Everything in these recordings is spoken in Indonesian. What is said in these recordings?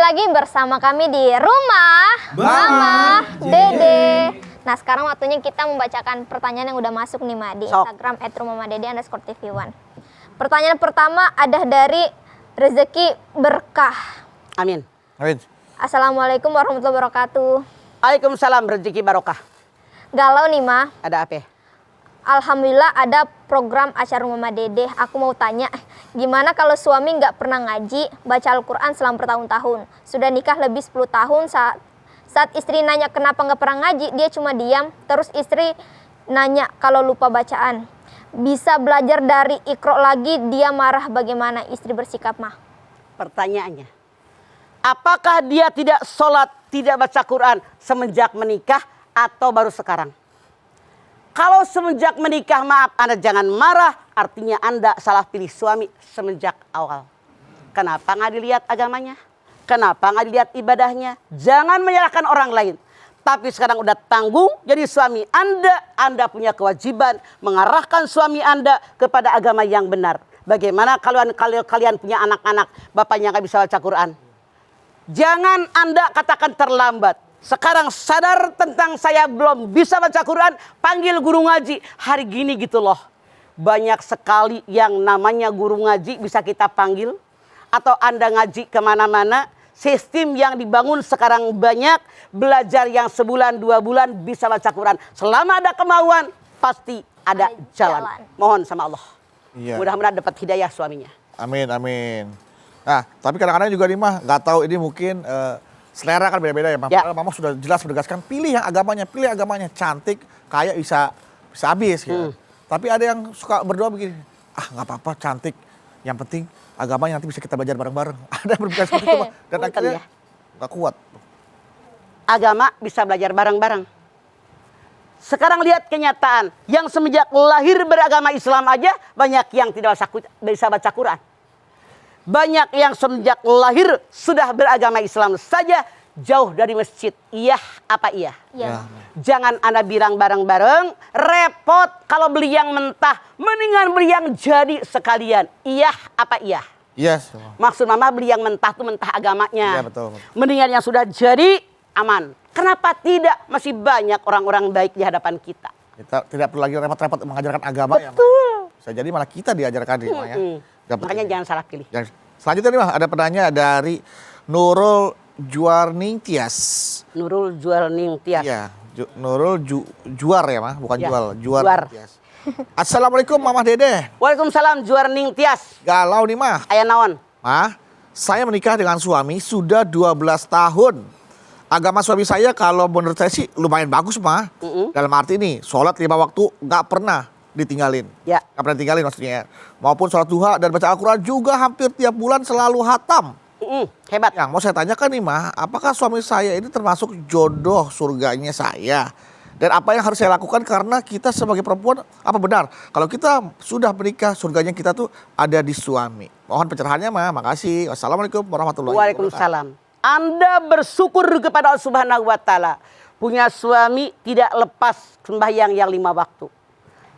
lagi bersama kami di Rumah Mama Dede. Nah, sekarang waktunya kita membacakan pertanyaan yang udah masuk nih, Ma, di Instagram @rumahmamadede_tv1. Pertanyaan pertama ada dari Rezeki Berkah. Amin. Amin. Assalamualaikum warahmatullahi wabarakatuh. Waalaikumsalam rezeki barokah. Galau nih, Ma. Ada apa? Alhamdulillah ada program acara Mama Dede. Aku mau tanya, gimana kalau suami nggak pernah ngaji, baca Al-Quran selama bertahun-tahun? Sudah nikah lebih 10 tahun, saat istri nanya kenapa nggak pernah ngaji, dia cuma diam. Terus istri nanya kalau lupa bacaan. Bisa belajar dari Iqra lagi, dia marah, bagaimana istri bersikap, Ma? Pertanyaannya, apakah dia tidak sholat, tidak baca Quran semenjak menikah atau baru sekarang? Kalau semenjak menikah, maaf, Anda jangan marah. Artinya Anda salah pilih suami semenjak awal. Kenapa nggak dilihat agamanya? Kenapa nggak dilihat ibadahnya? Jangan menyalahkan orang lain. Tapi sekarang udah tanggung jadi suami Anda punya kewajiban mengarahkan suami Anda kepada agama yang benar. Bagaimana kalau kalian punya anak-anak, bapaknya nggak bisa baca Quran? Jangan Anda katakan terlambat. Sekarang sadar tentang saya belum bisa baca Quran, panggil guru ngaji. Hari gini gitu loh. Banyak sekali yang namanya guru ngaji bisa kita panggil. Atau Anda ngaji kemana-mana. Sistem yang dibangun sekarang banyak. Belajar yang sebulan, 2 bulan bisa baca Quran. Selama ada kemauan, pasti ada jalan. Mohon sama Allah. Iya. Mudah-mudahan dapat hidayah suaminya. Amin, amin. Nah, tapi kadang-kadang juga nih mah, nggak tahu ini mungkin selera kan beda-beda ya. Ya. Mama sudah jelas menegaskan pilih yang agamanya cantik, kaya bisa habis gitu. Tapi ada yang suka berdoa begini, nggak apa-apa cantik, yang penting agamanya nanti bisa kita belajar bareng-bareng. Ada yang berpikir seperti itu, Pak. Dan akhirnya nggak kuat. Agama bisa belajar bareng-bareng. Sekarang lihat kenyataan, yang semenjak lahir beragama Islam aja banyak yang tidak bisa baca Quran. Banyak yang semenjak lahir sudah beragama Islam saja jauh dari masjid. Iya apa iya? Iya. Jangan Anda bilang bareng-bareng, repot kalau beli yang mentah. Mendingan beli yang jadi sekalian. Iya apa iya? Yes. Maksud Mama beli yang mentah itu mentah agamanya. Iya betul. Mendingan yang sudah jadi aman. Kenapa tidak? Masih banyak orang-orang baik di hadapan kita. Kita tidak perlu lagi repot-repot mengajarkan agama. Betul. Bisa jadi malah kita diajarkan nih, Ma, ya. Makanya jangan salah pilih. Selanjutnya nih, Ma, ada pertanyaan dari Nurul Juarningtyas. Nurul Juarningtyas. Iya, Nurul Juar ya, Ma, bukan Ya. Juar. Assalamualaikum Mama Dede. Waalaikumsalam Juarningtyas. Galau nih, Ma. Aya naon? Ma, saya menikah dengan suami sudah 12 tahun. Agama suami saya kalau menurut saya sih lumayan bagus, Ma. Dalam arti ini, sholat 5 waktu nggak pernah ditinggalin. Ya. Nggak pernah ditinggalin maksudnya. Maupun sholat duha dan baca Al-Quran juga hampir tiap bulan selalu hatam. Hebat. Yang mau saya tanyakan nih, Ma, apakah suami saya ini termasuk jodoh surganya saya? Dan apa yang harus saya lakukan karena kita sebagai perempuan, apa benar kalau kita sudah menikah surganya kita tuh ada di suami? Mohon pencerahannya, Ma. Makasih. Wassalamualaikum warahmatullahi wabarakatuh. Waalaikumsalam. Anda bersyukur kepada Allah Subhanahu wa Ta'ala. Punya suami tidak lepas sembahyang yang 5 waktu.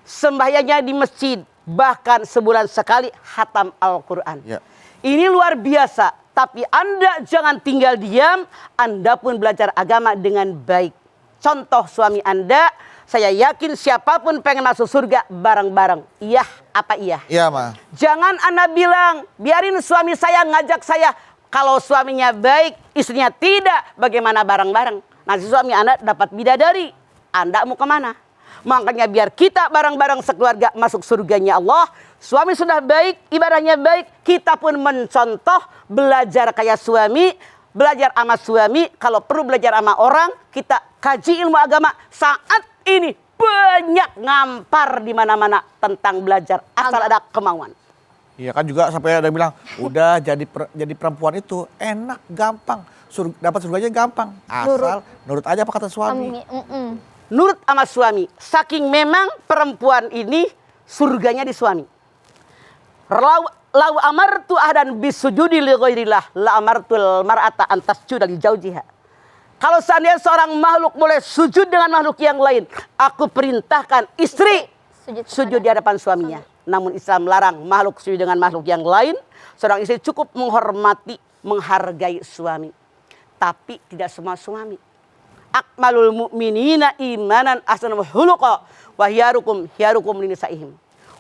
Sembahyangnya di masjid, bahkan sebulan sekali hatam Al-Quran. Ya. Ini luar biasa. Tapi Anda jangan tinggal diam. Anda pun belajar agama dengan baik. Contoh suami Anda, saya yakin siapapun pengen masuk surga bareng-bareng. Iya apa iya? Iya, Ma. Jangan Anda bilang, biarin suami saya ngajak saya. Kalau suaminya baik, istrinya tidak, bagaimana bareng-bareng? Nanti suami Anda dapat bidadari. Anda mau kemana? Makanya biar kita bareng-bareng sekeluarga masuk surganya Allah. Suami sudah baik, ibadahnya baik. Kita pun mencontoh, belajar kayak suami. Belajar sama suami, kalau perlu belajar sama orang, kita kaji ilmu agama. Saat ini banyak ngampar di mana-mana tentang belajar. Asal ada kemauan. Iya kan juga sampai ada yang bilang, udah jadi perempuan itu enak, gampang. Dapat surganya gampang. Asal nurut aja apa kata suami. Nurut sama suami. Saking memang perempuan ini surganya di suami. Lau amartu ahdan bisujudi li ghairillah la amartul mar'ata an tasjuda li zaujiha. Kalau seandainya seorang makhluk boleh sujud dengan makhluk yang lain, aku perintahkan istri sujud di hadapan suaminya. namun Islam melarang makhluk setuju dengan makhluk yang lain. Seorang istri cukup menghormati, menghargai suami. Tapi tidak semua suami. Akmalul mu'minina imanan ahsanul khuluqa wa hiyarukum linisaihim.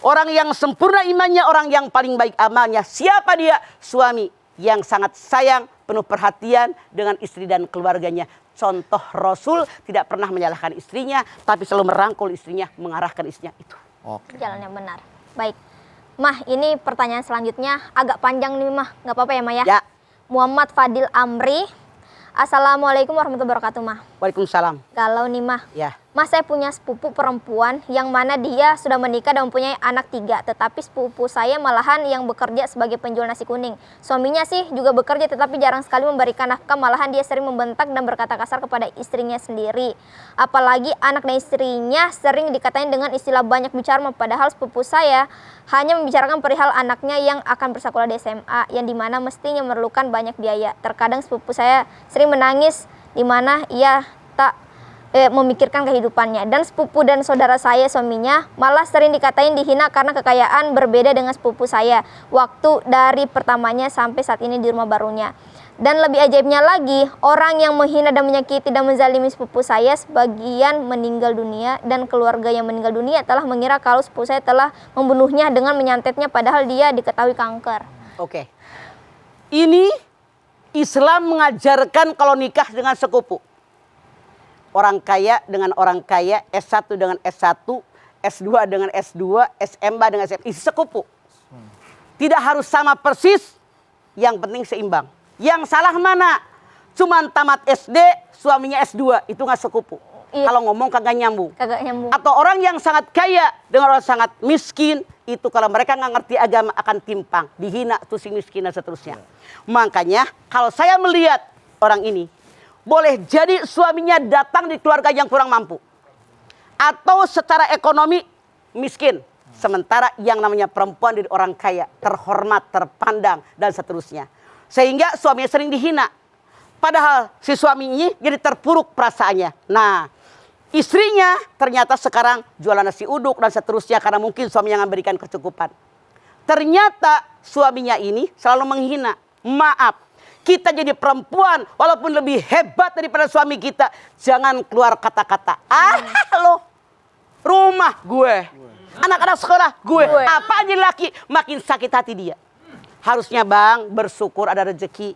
Orang yang sempurna imannya, orang yang paling baik amalnya. Siapa dia? Suami yang sangat sayang, penuh perhatian dengan istri dan keluarganya. Contoh Rasul tidak pernah menyalahkan istrinya, tapi selalu merangkul istrinya, mengarahkan istrinya itu. Oke. Jalan yang benar. Baik. Mah, ini pertanyaan selanjutnya agak panjang nih, Mah. Nggak apa-apa ya, Mah ya? Ya. Muhammad Fadil Amri. Assalamualaikum warahmatullahi wabarakatuh, Mah. Waalaikumsalam. Galau nih, Mah. Ya. Mas, saya punya sepupu perempuan yang mana dia sudah menikah dan mempunyai anak 3. Tetapi sepupu saya malahan yang bekerja sebagai penjual nasi kuning. Suaminya sih juga bekerja tetapi jarang sekali memberikan nafkah. Malahan dia sering membentak dan berkata kasar kepada istrinya sendiri. Apalagi anak dan istrinya sering dikatain dengan istilah banyak bicara. Padahal sepupu saya hanya membicarakan perihal anaknya yang akan bersekolah di SMA. Yang dimana mestinya memerlukan banyak biaya. Terkadang sepupu saya sering menangis dimana ia tak memikirkan kehidupannya. Dan sepupu dan saudara saya, suaminya, malah sering dikatain dihina karena kekayaan berbeda dengan sepupu saya waktu dari pertamanya sampai saat ini di rumah barunya. Dan lebih ajaibnya lagi, orang yang menghina dan menyakiti dan menzalimi sepupu saya sebagian meninggal dunia, dan keluarga yang meninggal dunia telah mengira kalau sepupu saya telah membunuhnya dengan menyantetnya padahal dia diketahui kanker. Oke. Ini Islam mengajarkan kalau nikah dengan sepupu. Orang kaya dengan orang kaya, S1 dengan S1, S2 dengan S2, SMA dengan SMA. Isi sekupu. Tidak harus sama persis, yang penting seimbang. Yang salah mana? Cuman tamat SD, suaminya S2, itu nggak sekupu. Iya. Kalau ngomong kagak nyambung. Kagak nyambung. Atau orang yang sangat kaya dengan orang sangat miskin, itu kalau mereka nggak ngerti agama akan timpang, dihina, tuh si miskin dan seterusnya. Makanya kalau saya melihat orang ini, boleh jadi suaminya datang di keluarga yang kurang mampu. Atau secara ekonomi miskin. Sementara yang namanya perempuan dari orang kaya, terhormat, terpandang, dan seterusnya. Sehingga suaminya sering dihina. Padahal si suami ini jadi terpuruk perasaannya. Nah, istrinya ternyata sekarang jualan nasi uduk dan seterusnya karena mungkin suaminya memberikan kecukupan. Ternyata suaminya ini selalu menghina. Maaf. Kita jadi perempuan walaupun lebih hebat daripada suami kita, jangan keluar kata-kata lo rumah gue, anak-anak sekolah gue, apa aja laki, makin sakit hati dia. Harusnya bang bersyukur ada rezeki.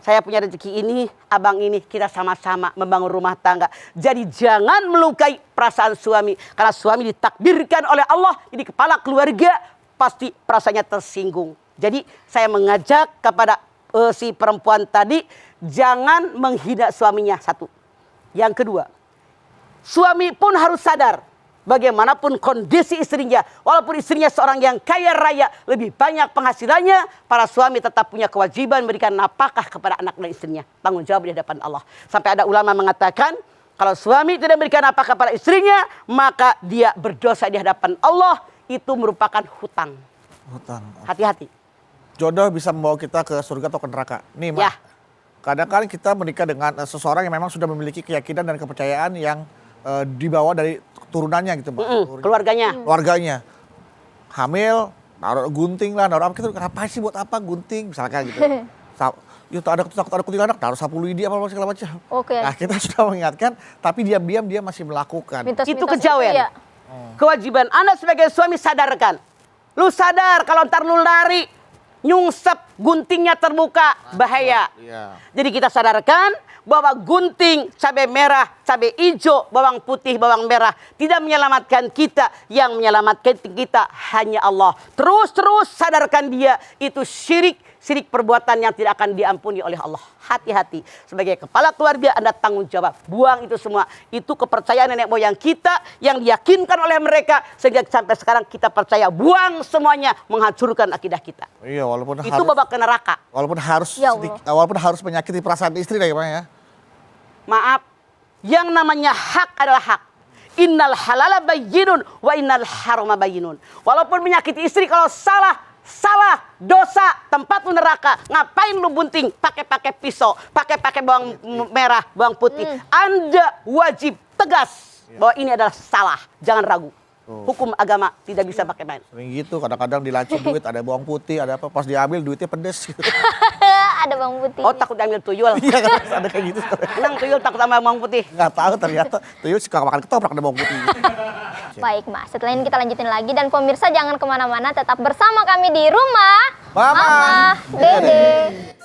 Saya punya rezeki ini, abang ini, kita sama-sama membangun rumah tangga. Jadi jangan melukai perasaan suami, karena suami ditakdirkan oleh Allah jadi kepala keluarga, pasti perasaannya tersinggung. Jadi saya mengajak kepada si perempuan tadi, jangan menghina suaminya, satu. Yang kedua, suami pun harus sadar bagaimanapun kondisi istrinya, walaupun istrinya seorang yang kaya raya, lebih banyak penghasilannya, para suami tetap punya kewajiban memberikan nafkah kepada anak dan istrinya, tanggung jawab di hadapan Allah. Sampai ada ulama mengatakan kalau suami tidak memberikan nafkah kepada istrinya, maka dia berdosa di hadapan Allah, itu merupakan hutang. Hati-hati. Jodoh bisa membawa kita ke surga atau ke neraka. Nih, Mak. Ya. Kadang kan kita menikah dengan seseorang yang memang sudah memiliki keyakinan dan kepercayaan yang dibawa dari turunannya gitu, Mak. Keluarganya. Keluarganya. Hamil, naruh gunting lah, naruh apa, kita ngapain sih, buat apa gunting, misalkan gitu. Ya takut ada kuntilanak, taruh sapu lidi apa segala macam. Oke. Nah, kita sudah mengingatkan, tapi diam-diam dia masih melakukan. Itu kejawen. Ya. Kewajiban Anda sebagai suami sadarkan. Lu sadar kalau ntar lu lari, nyungsep, guntingnya terbuka, bahaya. Iya. Jadi kita sadarkan bahwa gunting, cabai merah, cabai hijau, bawang putih, bawang merah tidak menyelamatkan kita. Yang menyelamatkan kita hanya Allah. Terus sadarkan dia, itu syirik perbuatan yang tidak akan diampuni oleh Allah. Hati-hati. Sebagai kepala keluarga Anda tanggung jawab. Buang itu semua. Itu kepercayaan nenek moyang kita yang diyakinkan oleh mereka. Sehingga sampai sekarang kita percaya. Buang semuanya. Menghancurkan akidah kita. Iya, walaupun itu babak ke neraka. Walaupun harus Ya Allah. walaupun harus menyakiti perasaan istri ya, Pak ya. Maaf. Yang namanya hak adalah hak. Innal halala bayyinun wa innal harama bayyinun. Walaupun menyakiti istri, kalau salah, dosa, tempat lu neraka. Ngapain lu bunting? Pakai pisau, pakai bawang merah, bawang putih. Anda wajib tegas bahwa ini adalah salah. Jangan ragu. Hukum agama tidak bisa pakai main. Sering gitu, kadang-kadang dilancin duit, ada bawang putih, ada apa, pas diambil duitnya pedes gitu. Ada bawang putih. Oh takut diambil tuyul. Iya kan, ada kayak gitu. Emang tuyul takut sama bawang putih. Nggak tahu ternyata tuyul suka makan ketoprak ada bawang putih. Baik, Mas. Setelah ini kita lanjutin lagi. Dan pemirsa jangan kemana-mana, tetap bersama kami di Rumah Mama Dede.